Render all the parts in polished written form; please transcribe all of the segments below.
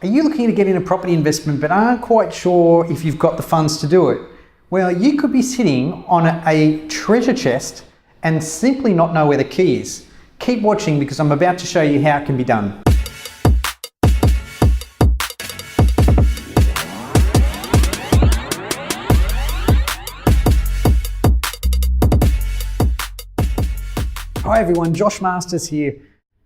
Are you looking to get in a property investment but aren't quite sure if you've got the funds to do it? Well, you could be sitting on a treasure chest and simply not know where the key is. Keep watching because I'm about to show you how it can be done. Hi everyone, Josh Masters here.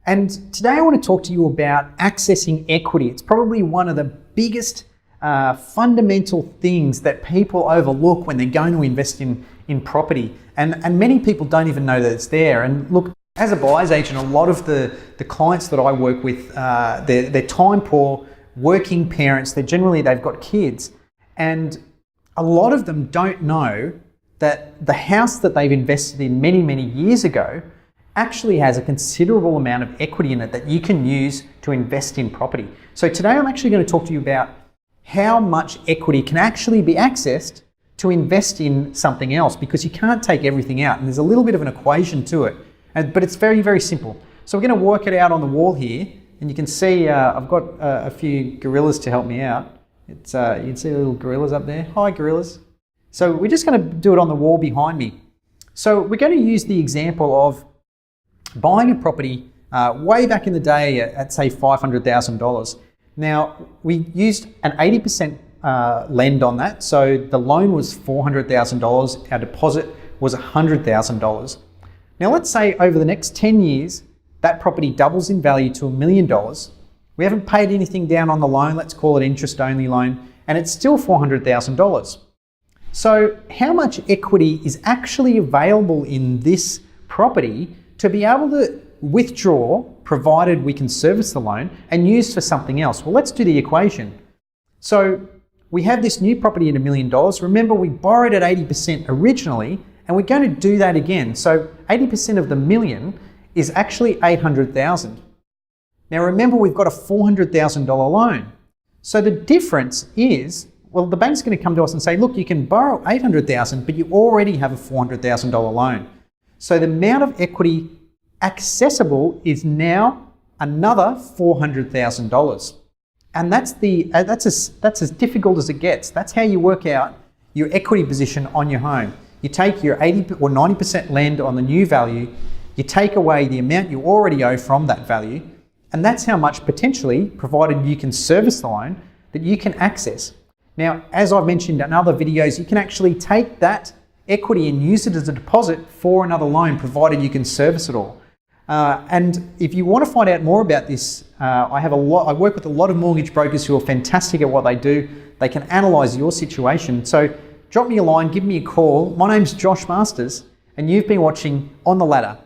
And today I want to talk to you about accessing equity. It's probably one of the biggest fundamental things that people overlook when they're going to invest in property. And many people don't even know that it's there. And look, as a buyer's agent, a lot of the clients that I work with, they're time poor, working parents, they've got kids. And a lot of them don't know that the house that they've invested in many, many years ago actually has a considerable amount of equity in it that you can use to invest in property. So today I'm actually going to talk to you about how much equity can actually be accessed to invest in something else, because you can't take everything out, and there's a little bit of an equation to it, but it's very, very simple. So we're going to work it out on the wall here, and you can see I've got a few gorillas to help me out. You can see the little gorillas up there. Hi gorillas. So we're just going to do it on the wall behind me. So we're going to use the example of buying a property way back in the day at say $500,000. Now we used an 80% lend on that, so the loan was $400,000, our deposit was $100,000. Now let's say over the next 10 years that property doubles in value to $1 million. We haven't paid anything down on the loan, let's call it interest only loan, and it's still $400,000. So how much equity is actually available in this property to be able to withdraw, provided we can service the loan, and use for something else? Well, let's do the equation. So we have this new property at $1 million. Remember, we borrowed at 80% originally, and we're going to do that again. So 80% of the million is actually 800,000. Now remember, we've got a $400,000 loan. So the difference is, well, the bank's going to come to us and say, look, you can borrow 800,000, but you already have a $400,000 loan. So the amount of equity accessible is now another $400,000. And that's as difficult as it gets. That's how you work out your equity position on your home. You take your 80 or 90% lend on the new value, you take away the amount you already owe from that value, and that's how much potentially, provided you can service the loan, that you can access. Now, as I've mentioned in other videos, you can actually take that equity and use it as a deposit for another loan, provided you can service it all. And if you want to find out more about this, I work with a lot of mortgage brokers who are fantastic at what they do. They can analyse your situation. So drop me a line, give me a call. My name's Josh Masters, and you've been watching On the Ladder.